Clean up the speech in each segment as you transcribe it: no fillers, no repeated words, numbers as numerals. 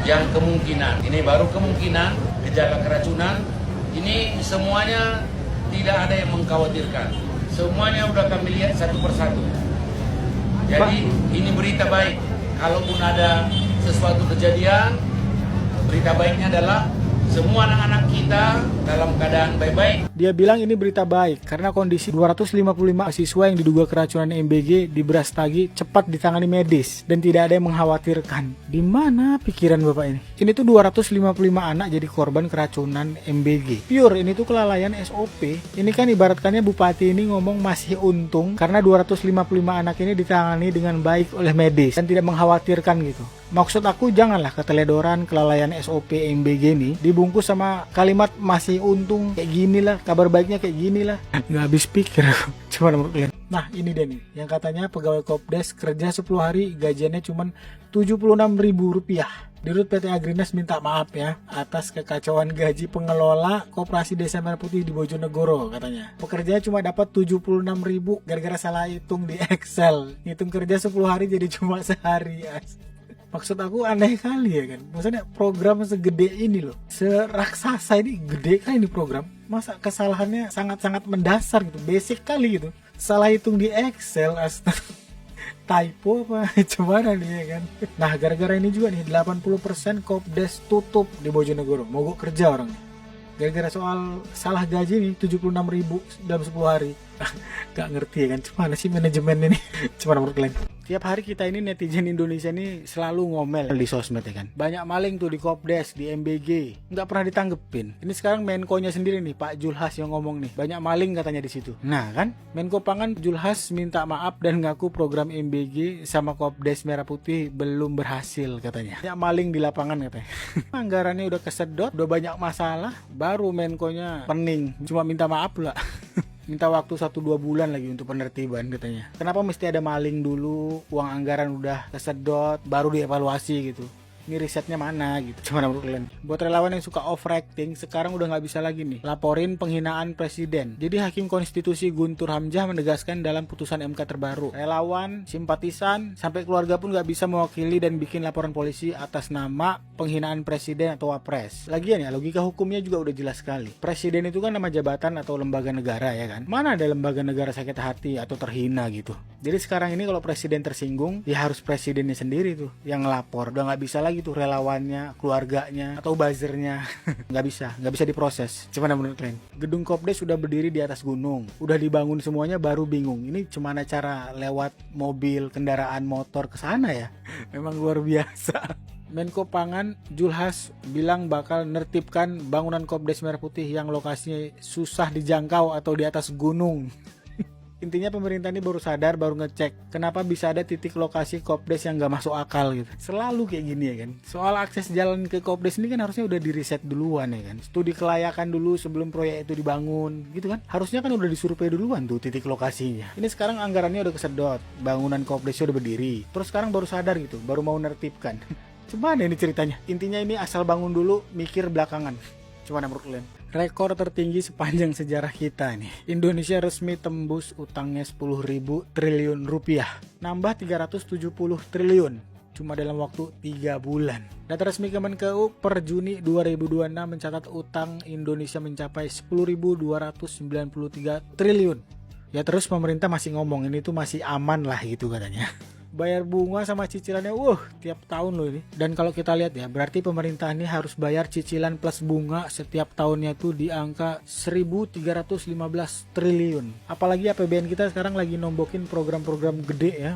yang kemungkinan, ini baru kemungkinan gejala keracunan, ini semuanya tidak ada yang mengkhawatirkan. Semuanya udah kami lihat satu persatu. Jadi ini berita baik. Kalaupun ada sesuatu kejadian, berita baiknya adalah semua anak-anak kita dalam keadaan baik-baik. Dia bilang ini berita baik karena kondisi 255 siswa yang diduga keracunan MBG di Brastagi cepat ditangani medis dan tidak ada yang mengkhawatirkan. Di mana pikiran Bapak ini? Ini tuh 255 anak jadi korban keracunan MBG. Pure, ini tuh kelalaian SOP. Ini kan ibaratkannya Bupati ini ngomong masih untung karena 255 anak ini ditangani dengan baik oleh medis dan tidak mengkhawatirkan gitu. Maksud aku janganlah keteledoran kelalaian SOP MBG ini dibungkus sama kalimat masih untung kayak gini lah, kabar baiknya kayak gini lah. Nggak habis pikir aku. Cuma menurut kalian. Nah ini deh nih, yang katanya pegawai Kopdes kerja 10 hari gajiannya cuma Rp76.000. Dirut PT Agrinas minta maaf ya atas kekacauan gaji pengelola Koperasi Desa Merah Putih di Bojonegoro katanya. Pekerjanya cuma dapat 76.000 gara-gara salah hitung di Excel. Hitung kerja 10 hari jadi cuma sehari. Maksud aku aneh kali ya kan. Maksudnya program segede ini loh, seraksasa ini, gede kali ini program. Masa kesalahannya sangat-sangat mendasar gitu, basic kali gitu. Salah hitung di Excel, typo apa gimana nih ya kan. Nah gara-gara ini juga nih 80% Kopdes tutup di Bojonegoro, mogok kerja orang nih. Gara-gara soal salah gaji nih 76.000 dalam 10 hari. Gak ngerti ya kan, gimana sih manajemen ini. Cuma menurut kalian. Tiap hari kita ini netizen Indonesia ini selalu ngomel di sosmed ya kan. Banyak maling tuh di Kopdes, di MBG, nggak pernah ditanggepin. Ini sekarang Menko-nya sendiri nih, Pak Julhas yang ngomong nih. Banyak maling katanya di situ. Nah kan, Menko Pangan Julhas minta maaf dan ngaku program MBG sama Kopdes Merah Putih belum berhasil katanya. Banyak maling di lapangan katanya. Anggarannya udah kesedot, udah banyak masalah, baru Menko-nya pening. Cuma minta maaf lah. Minta waktu 1-2 bulan lagi untuk penertiban katanya. Kenapa mesti ada maling dulu, uang anggaran udah kesedot, baru dievaluasi gitu. Ini risetnya mana gitu. Cuma menurut kalian. Buat relawan yang suka overacting, sekarang udah nggak bisa lagi nih laporin penghinaan presiden. Jadi Hakim Konstitusi Guntur Hamzah menegaskan dalam putusan MK terbaru, relawan, simpatisan, sampai keluarga pun nggak bisa mewakili dan bikin laporan polisi atas nama penghinaan presiden atau wapres. Lagian ya, logika hukumnya juga udah jelas sekali. Presiden itu kan nama jabatan atau lembaga negara ya kan. Mana ada lembaga negara sakit hati atau terhina gitu. Jadi sekarang ini kalau presiden tersinggung, ya harus presidennya sendiri tuh yang ngelapor. Udah nggak bisa lagi tuh relawannya, keluarganya, atau buzzernya. nggak bisa diproses. Cuman menurut kalian, gedung Kopdes sudah berdiri di atas gunung, udah dibangun semuanya, baru bingung ini gimana cara lewat mobil, kendaraan motor ke sana ya. Memang luar biasa. Menko Pangan Julhas bilang bakal nertibkan bangunan Kopdes Merah Putih yang lokasinya susah dijangkau atau di atas gunung. Intinya pemerintah ini baru sadar, baru ngecek kenapa bisa ada titik lokasi Kopdes yang gak masuk akal gitu. Selalu kayak gini ya kan. Soal akses jalan ke Kopdes ini kan harusnya udah di riset duluan ya kan. Studi kelayakan dulu sebelum proyek itu dibangun gitu kan. Harusnya kan udah disurvei duluan tuh titik lokasinya. Ini sekarang anggarannya udah kesedot, bangunan Kopdesnya udah berdiri. Terus sekarang baru sadar gitu, baru mau nertibkan. Cuman ini ceritanya. Intinya ini asal bangun dulu, mikir belakangan. Cuman menurut kalian. Rekor tertinggi sepanjang sejarah kita nih. Indonesia resmi tembus utangnya 10.000 triliun rupiah. Nambah 370 triliun. Cuma dalam waktu 3 bulan. Data resmi Kemenkeu per Juni 2026 mencatat utang Indonesia mencapai 10.293 triliun. Ya terus pemerintah masih ngomong ini tuh masih aman lah gitu katanya. Bayar bunga sama cicilannya tiap tahun loh ini. Dan kalau kita lihat ya, berarti pemerintah ini harus bayar cicilan plus bunga setiap tahunnya tuh di angka 1.315 triliun. Apalagi APBN kita sekarang lagi nombokin program-program gede ya,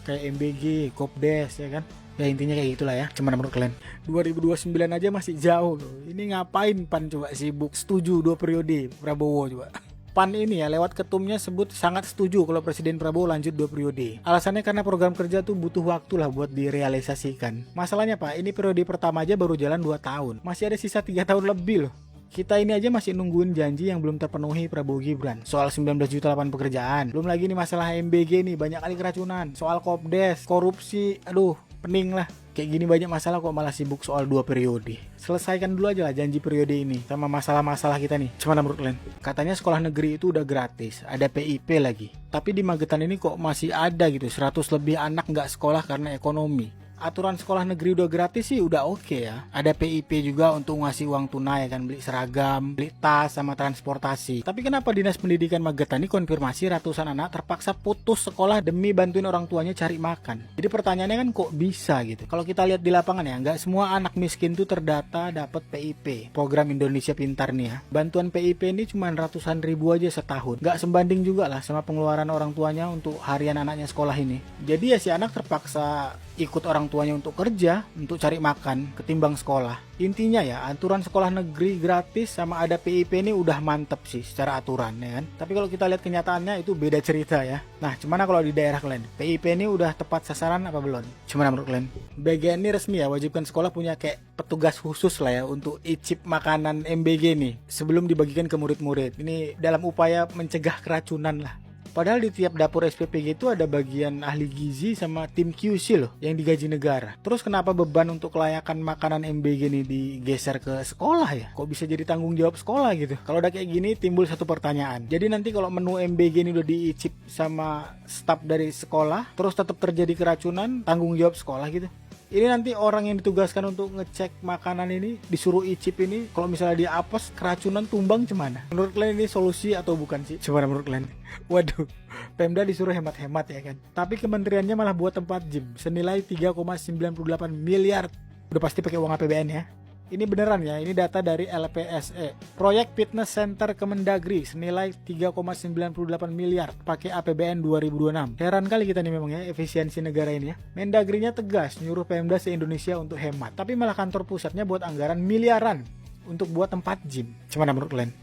kayak MBG, Kopdes ya kan. Ya intinya kayak gitulah ya. Cuman menurut kalian 2029 aja masih jauh loh. Ini ngapain PAN coba sibuk setuju 2 periode Prabowo coba. PAN ini ya lewat ketumnya sebut sangat setuju kalau Presiden Prabowo lanjut 2 periode. Alasannya karena program kerja tuh butuh waktu lah buat direalisasikan. Masalahnya Pak, ini periode pertama aja baru jalan 2 tahun. Masih ada sisa 3 tahun lebih loh. Kita ini aja masih nungguin janji yang belum terpenuhi Prabowo Gibran. Soal 19 juta lapangan pekerjaan. Belum lagi nih masalah MBG nih, banyak kali keracunan. Soal Kopdes, korupsi, aduh pening lah. Kayak gini banyak masalah kok malah sibuk soal 2 periode. Selesaikan dulu aja lah janji periode ini sama masalah-masalah kita nih. Cuman menurut kalian, katanya sekolah negeri itu udah gratis, ada PIP lagi. Tapi di Magetan ini kok masih ada gitu 100 lebih anak nggak sekolah karena ekonomi. aturan sekolah negeri udah gratis sih udah oke ya. Ada PIP juga untuk ngasih uang tunai kan, beli seragam, beli tas sama transportasi. Tapi kenapa Dinas Pendidikan Magetan ini konfirmasi ratusan anak terpaksa putus sekolah demi bantuin orang tuanya cari makan. Jadi pertanyaannya kan kok bisa gitu. Kalau kita lihat di lapangan ya, nggak semua anak miskin tuh terdata dapat PIP, program Indonesia Pintar nih ya. Bantuan PIP ini cuma ratusan ribu aja setahun. Nggak sembanding juga lah sama pengeluaran orang tuanya untuk harian anaknya sekolah ini. Jadi ya si anak terpaksa ikut orang tuanya untuk kerja, untuk cari makan, ketimbang sekolah. Intinya ya, aturan sekolah negeri gratis sama ada PIP ini udah mantep sih secara aturan ya kan. Tapi kalau kita lihat kenyataannya itu beda cerita ya. Nah, gimana kalau di daerah kalian? PIP ini udah tepat sasaran apa belum? Gimana menurut kalian? BGN ini resmi ya, wajibkan sekolah punya kayak petugas khusus lah ya untuk icip makanan MBG nih sebelum dibagikan ke murid-murid. Ini dalam upaya mencegah keracunan lah. Padahal di tiap dapur SPPG itu ada bagian ahli gizi sama tim QC loh yang digaji negara. Terus kenapa beban untuk kelayakan makanan MBG ini digeser ke sekolah ya? Kok bisa jadi tanggung jawab sekolah gitu? Kalau udah kayak gini timbul satu pertanyaan. Jadi nanti kalau menu MBG ini udah diicip sama staf dari sekolah, terus tetap terjadi keracunan, tanggung jawab sekolah gitu? Ini nanti orang yang ditugaskan untuk ngecek makanan ini disuruh icip ini, kalau misalnya dia apes keracunan tumbang gimana? Menurut kalian ini solusi atau bukan sih? Coba menurut kalian? Waduh, Pemda disuruh hemat-hemat ya kan. Tapi kementeriannya malah buat tempat gym senilai 3,98 miliar. Udah pasti pakai uang APBN ya. Ini beneran ya, ini data dari LPSE. Proyek Fitness Center Kemendagri senilai 3,98 miliar pakai APBN 2026. Heran kali kita nih memang ya efisiensi negara ini ya. Mendagrinya tegas nyuruh Pemda se-Indonesia untuk hemat, tapi malah kantor pusatnya buat anggaran miliaran untuk buat tempat gym. Gimana menurut kalian?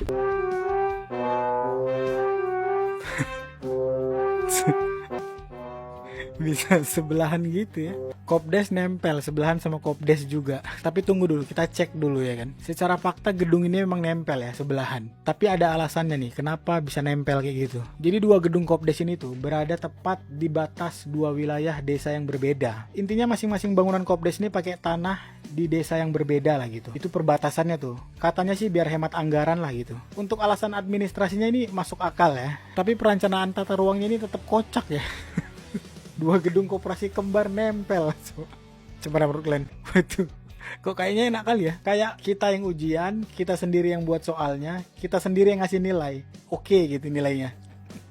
Bisa sebelahan gitu ya. Kopdes nempel sebelahan sama Kopdes juga. Tapi tunggu dulu, kita cek dulu ya kan. Secara fakta gedung ini memang nempel ya sebelahan. Tapi ada alasannya nih kenapa bisa nempel kayak gitu. Jadi dua gedung Kopdes ini tuh berada tepat di batas dua wilayah desa yang berbeda. Intinya masing-masing bangunan Kopdes ini pakai tanah di desa yang berbeda lah gitu. Itu perbatasannya tuh. Katanya sih biar hemat anggaran lah gitu. Untuk alasan administrasinya ini masuk akal ya. Tapi perencanaan tata ruangnya ini tetap kocak ya. Dua gedung koperasi kembar nempel. Coba menurut kalian? Waduh, kok kayaknya enak kali ya. Kayak kita yang ujian, kita sendiri yang buat soalnya, kita sendiri yang ngasih nilai. Oke gitu nilainya.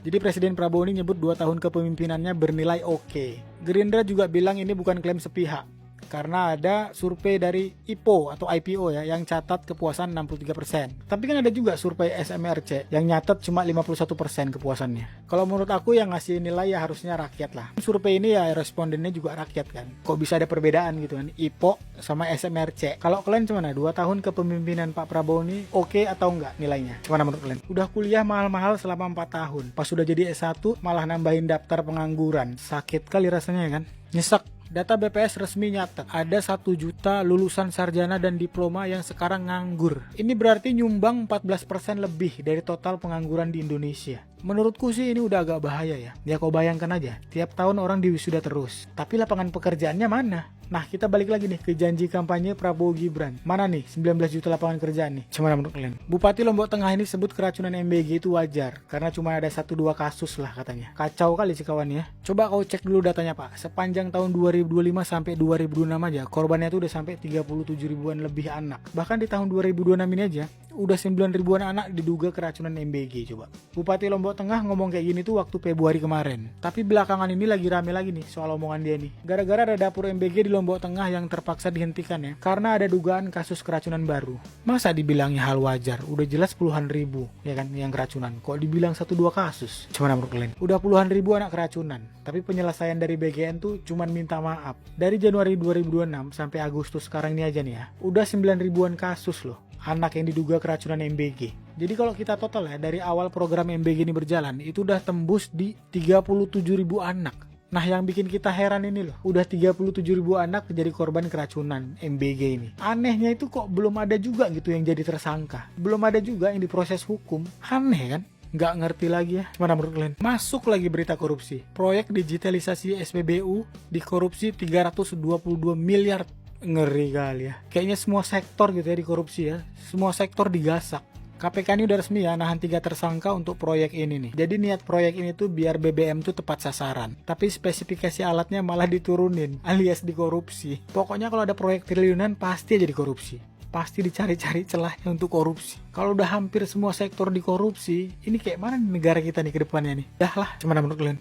Jadi Presiden Prabowo ini nyebut 2 tahun kepemimpinannya bernilai oke. Gerindra juga bilang ini bukan klaim sepihak. Karena ada survei dari IPO atau IPO ya yang catat kepuasan 63%. Tapi kan ada juga survei SMRC yang nyatat cuma 51% kepuasannya. Kalau menurut aku yang ngasih nilai ya harusnya rakyat lah. Survei ini ya respondennya juga rakyat kan. Kok bisa ada perbedaan gitu kan IPO sama SMRC. Kalau kalian gimana? 2 tahun kepemimpinan Pak Prabowo ini oke atau enggak nilainya? Gimana menurut kalian? Udah kuliah mahal-mahal selama 4 tahun. Pas sudah jadi S1 malah nambahin daftar pengangguran. Sakit kali rasanya ya kan? Nyesek. Data BPS resmi nyatet ada 1 juta lulusan sarjana dan diploma yang sekarang nganggur. Ini berarti nyumbang 14% lebih dari total pengangguran di Indonesia. Menurutku sih ini udah agak bahaya ya. Ya kau bayangkan aja, tiap tahun orang diwisuda terus. Tapi lapangan pekerjaannya mana? Nah kita balik lagi nih ke janji kampanye Prabowo Gibran. Mana nih 19 juta lapangan kerjaan nih? Gimana menurut kalian? Bupati Lombok Tengah ini sebut keracunan MBG itu wajar. Karena cuma ada 1-2 kasus lah katanya. Kacau kali sih kawan ya. Coba kau cek dulu datanya Pak. Sepanjang tahun 2025 sampai 2026 aja. Korbannya itu udah sampai 37 ribuan lebih anak. Bahkan di tahun 2026 ini aja. Udah 9 ribuan anak diduga keracunan MBG coba. Bupati Lombok Tengah ngomong kayak gini tuh waktu Februari kemarin. Tapi belakangan ini lagi rame lagi nih soal omongan dia nih. Gara-gara ada dapur MBG di Lombok Tengah yang terpaksa dihentikan ya. Karena ada dugaan kasus keracunan baru. Masa dibilangnya hal wajar? Udah jelas puluhan ribu ya kan yang keracunan. Kok dibilang 1-2 kasus? Gimana menurut kalian? Udah puluhan ribu anak keracunan. Tapi penyelesaian dari BGN tuh cuman minta maaf. Dari Januari 2026 sampai Agustus sekarang ini aja nih ya. Udah 9 ribuan kasus loh. Anak yang diduga keracunan MBG. Jadi kalau kita total ya dari awal program MBG ini berjalan itu udah tembus di 37 ribu anak. Nah yang bikin kita heran ini loh, udah 37 ribu anak jadi korban keracunan MBG ini. Anehnya itu kok belum ada juga gitu yang jadi tersangka. Belum ada juga yang diproses hukum. Aneh kan? Nggak ngerti lagi ya. Gimana menurut kalian? Masuk lagi berita korupsi. Proyek digitalisasi SPBU dikorupsi 322 miliar. Ngeri kali ya. Kayaknya semua sektor gitu ya dikorupsi ya. Semua sektor digasak. KPK ini udah resmi ya nahan 3 tersangka untuk proyek ini nih. Jadi niat proyek ini tuh biar BBM tuh tepat sasaran. Tapi spesifikasi alatnya malah diturunin alias dikorupsi. Pokoknya kalau ada proyek triliunan pasti aja dikorupsi. Pasti dicari-cari celahnya untuk korupsi. Kalau udah hampir semua sektor dikorupsi, ini kayak mana nih negara kita nih ke depannya nih? Dah lah, cuma menurut kalian.